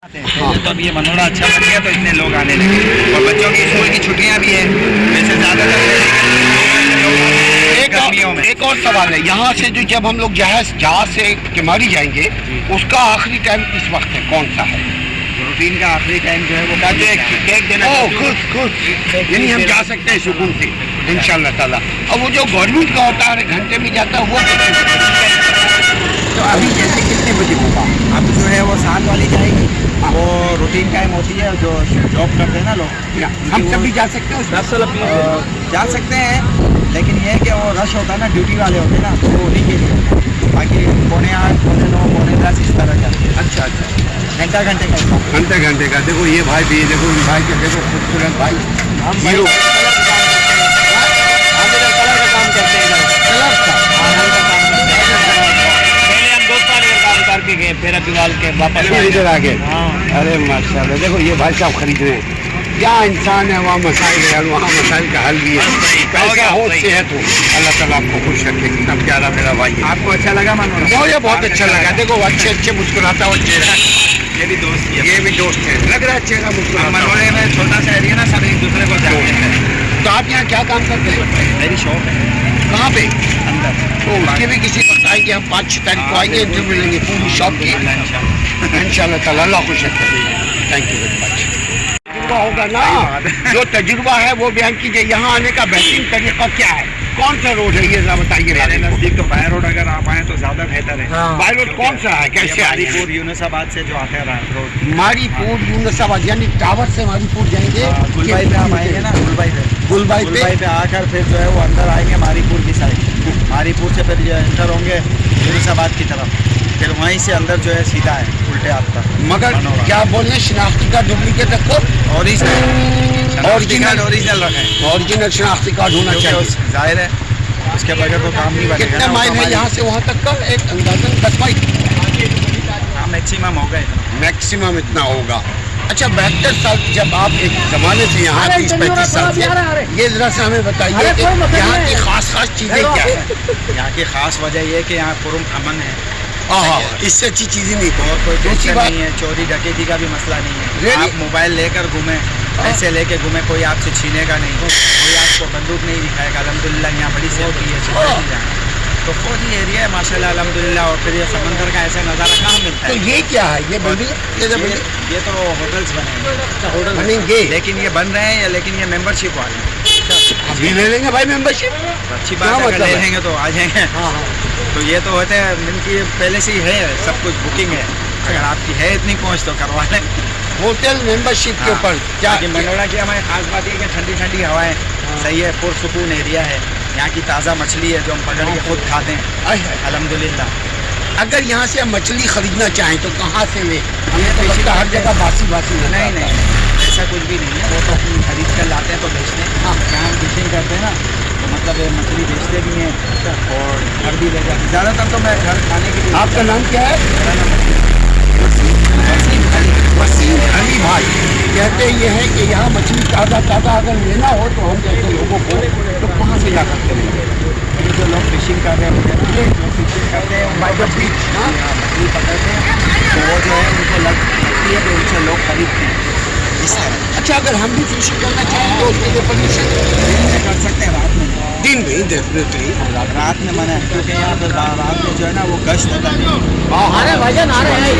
तो अब ये मनोरा अच्छा बन गया तो इतने लोग आने लगे और बच्चों की स्कूल की छुट्टियां भी है, वैसे ज्यादातर गर्मियों में। एक और सवाल है, यहाँ से जो जब हम लोग जहाज से किमारी जाएंगे उसका आखिरी टाइम किस वक्त है, कौन सा है? रूटीन का आखिरी टाइम जो है वो देख देना। यानी हम जा सकते हैं सुकून से इंशाल्लाह ताला। अब वो जो गवर्नमेंट का होता है घंटे में जाता है वो तो अभी जैसे कितने बजे होगा? अब जो है वो 7 वाली जाएगी, वो रूटीन टाइम होती है। जो जॉब करते हैं ना लोग, हम सब भी जा सकते हैं जा सकते हैं, लेकिन ये है कि वो रश होता है ना, ड्यूटी वाले होते हैं ना, तो उन्हीं के लिए। बाकी 8:45, 9:45, 9:45 इस तरह जाते हैं। अच्छा घंटे का घंटे का। देखो ये भाई भी, देखो इन भाई के, देखो खूबसूरत भाई हीरो फिर अभी वाल के वापस इधर आ गए। अरे माशाल्लाह, देखो ये भाई साहब खरीद रहे हैं। क्या इंसान है, वहाँ मसाइल है, वहाँ मसाइल का हल भी है। पैसा हो, सेहत हो, अल्लाह ताला आपको खुश रखे। कितना प्यारा मेरा भाई। आपको अच्छा लगा मनोरा? मुझे बहुत अच्छा लगा। देखो अच्छे मुस्कुराता हुआ चेहरा। ये भी दोस्त है, लग रहा है चेहरा मुस्कुराता। मनोरे में छोटा सा एरिया ना, सब एक दूसरे को जानते हैं। तो आप यहाँ क्या काम करते हैं? मेरी शॉप है। कहाँ पे? अंदर। तो उसके भी किसी वक्त आएंगे, हम 5-6 तारीख को आएंगे, इंटरव्यू लेंगे पूरी शॉप की इंशाल्लाह ताला। अल्लाह खुश रखे। Thank you very much. तजुर्बा होगा ना, जो तजुर्बा है वो बयान कीजिए। यहाँ आने का बेहतरीन तरीका क्या है, कौन सा रोड है ये जरा बताइए। मेरे नज़दीक तो बाय रोड अगर आप आए तो ज़्यादा बेहतर है। बाय रोड कौन सा है, कैसे? मारीपुर यूनुसाबाद से जो आता है रोड, मारीपुर यूनुसाबाद, यानी टावर से मारीपुर जाएंगे। गुलबाई पे आप आएंगे ना, गुलबाई पे आकर फिर जो है वो अंदर आएंगे मारीपुर की साइड। मारीपुर से फिर एंटर होंगे यूनुसाबाद की तरफ, फिर वहीं से अंदर जो है सीधा है उल्टे हाथ पर। मगर क्या बोलने, शनाख्ती कार्ड डुप्लीकेट रखो, ओरिजिनल रखें। ओरिजिनल शनाख्ती कार्ड होना चाहिए, जाहिर है, उसके बगैर तो काम नहीं बनेगा। कितना माइल है यहाँ से वहाँ तक का? एक अंदाजन 10 माइल। हाँ, मैक्सिमम होगा, मैक्सिमम इतना होगा। अच्छा, 72 साल जब आप एक ज़माने से यहाँ 30-35 साल से, ये जरा से हमें बताइए कि यहाँ की खास चीज़ें क्या है? यहाँ की खास वजह ये है कि यहाँ पुरअमन अमन है। इससे अच्छी चीज़ें नहीं। और कोई टेंशन नहीं है, चोरी डकैती का भी मसला नहीं है। आप मोबाइल लेकर घूमें, पैसे लेके घूमें, कोई आपसे छीनेगा नहीं, कोई आपको बंदूक नहीं दिखाएगा। अल्हम्दुलिल्लाह यहाँ बड़ी सेफ्टी है। तो फौजी एरिया है माशाल्लाह अल्हम्दुलिल्लाह। और फिर ये समंदर का ऐसा नज़ारा कहाँ मिलता है। तो ये क्या है, ये ये तो होटल्स बनेंगे, लेकिन ये बन रहे हैं, लेकिन ये मेंबरशिप वाले हैं। अभी ले लेंगे भाई मेंबरशिप। अच्छी बात है, ले लेंगे तो आ जाएंगे। तो ये तो होते हैं, इनकी पहले से ही है, सब कुछ बुकिंग है। अगर आपकी है इतनी पहुँच तो करवा लें होटल मेंबरशिप के ऊपर। क्या मनोरा की हमारी खास बात है कि ठंडी हवाएं सही है, पुरसुकून एरिया है। यहाँ की ताज़ा मछली है जो हम पकड़ के खुद खाते हैं अल्हम्दुलिल्लाह। अगर यहाँ से हम मछली खरीदना चाहें तो कहाँ से ले? हमें तो लगता है हर जगह बासी नहीं, ऐसा कुछ भी नहीं है। वो तो अपनी खरीद कर लाते हैं तो बेचते हैं। यहाँ हम फिशिंग करते हैं ना, तो मतलब ये मछली बेचते भी हैं और घर भी ले जाते हैं। ज़्यादातर तो मैं घर खाने के लिए। आपका नाम क्या है? मेरा नाम वसीम अली भाई। कहते ये है कि यहाँ मछली ताज़ा अगर लेना हो तो हम जैसे लोगों को तो कहाँ से ला सकते हैं? जो लोग फिशिंग कर रहे होते हैं, जो फिशिंग करते हैं बाय द बीच, मछली पकड़ते हैं, तो वो जो है उनको लगती है तो उनसे लोग खरीदते हैं इस तरह। अच्छा, अगर हम भी फिशिंग करना चाहें तो उसके लिए परमिशन दिन में कर सकते हैं, रात में नहीं। दिन में डेफिनेटली रात में मना है, क्योंकि यहाँ पर रात में जो है ना वो गश्त होता है। अरे भाईजान आ रहे हैं।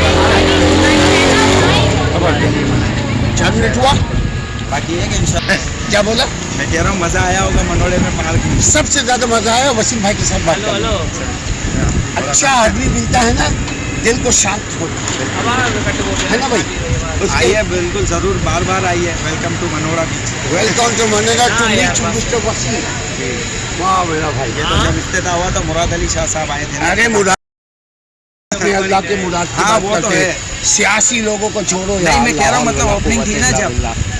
4 मिनट हुआ। बाकी है कि इंशाल्लाह। क्या बोला? मैं कह रहा हूँ मज़ा आया होगा मनोरे में पार्क में। सबसे ज़्यादा मज़ा आया वसीम भाई के साथ बात करने। अच्छा आदमी मिलता है ना, दिल को शांत होता है ना भाई। आइए, बिल्कुल ज़रूर, बार आइए। Welcome to Manora beach. Welcome to Manora to meet mister Wasim. वाह मेरा भाई। ये तो जब इफ्तिताह हुआ तो मुराद अली शाह साहब आए थे। अरे मुराद, अल्लाह के मुराद की बात वो तो है। सियासी लोगों को छोड़ो यार। नहीं, मैं कह रहा हूँ मतलब ओपनिंग थी ना, जब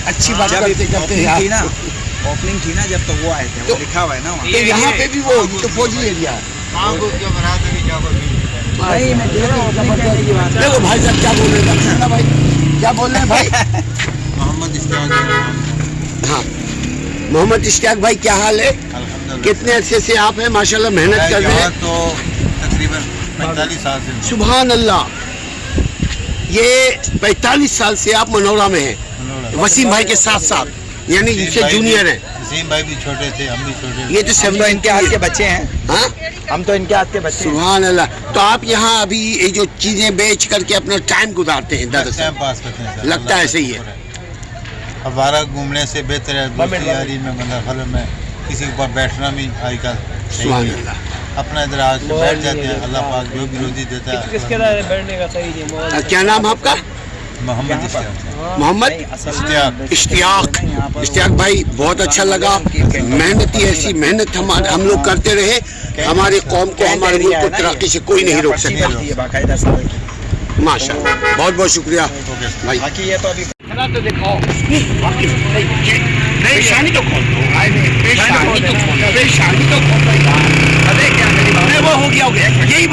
अच्छी बात करते ओपनिंग थी ना जब, तो वो आए थे। वो लिखा हुआ है ना वहाँ। तो यहाँ पे भी वो तो फौजी एरिया है। नहीं, मैं कह रहा हूँ देखो भाई साहब क्या बोल रहे हैं भाई, क्या बोल रहे हैं भाई? मोहम्मद इश्तियाक। हाँ, मोहम्मद इश्तियाक भाई, क्या हाल है? कितने अच्छे से आप हैं माशाल्लाह, मेहनत कर रहे हैं। तो तकरीबन 45 साल से। सुभान अल्लाह। ये 45 साल से आप मनोरा में हैं, वसीम भाई के साथ साथ, यानी इनसे जूनियर हैं। वसीम भाई भी छोटे थे, हम भी छोटे थे। ये तो हम तो इनके हाथ के बच्चे हैं। हाँ, हम तो इनके हाथ के बच्चे हैं। सुभान अल्लाह। तो आप यहाँ अभी ये जो चीजें बेच करके अपना टाइम गुजारते हैं दरअसल? टाइम पास करते हैं सर, लगता है अल्लाह सही का है। शुक्र अब बाहर घूमने से बेहतर है दोस्ती यारी में, मतलब में किसी के ऊपर बैठना भी आजकल सही सुभान है। अल्लाह। अपना इधर आके बैठ जाते हैं, अल्लाह पाक जो भी रोजी देता है। क्या नाम है आपका? मोहम्मद इश्तियाक। मोहम्मद इश्तियाक। इश्तियाक भाई, बहुत अच्छा लगा। मेहनती, ऐसी मेहनत हम लोग करते रहे, हमारी कौम को, हमारे मुल्क को तरक्की से कोई नहीं रोक सकता। माशाल्लाह, बहुत बहुत शुक्रिया भाई। बाकी ये तो अभी तो दिखाओ, पेशानी तो खोल दो, पेशानी तो खोल दो, पेशानी तो खोल दो। अरे क्या मेरी बात वो हो गया, यही बात।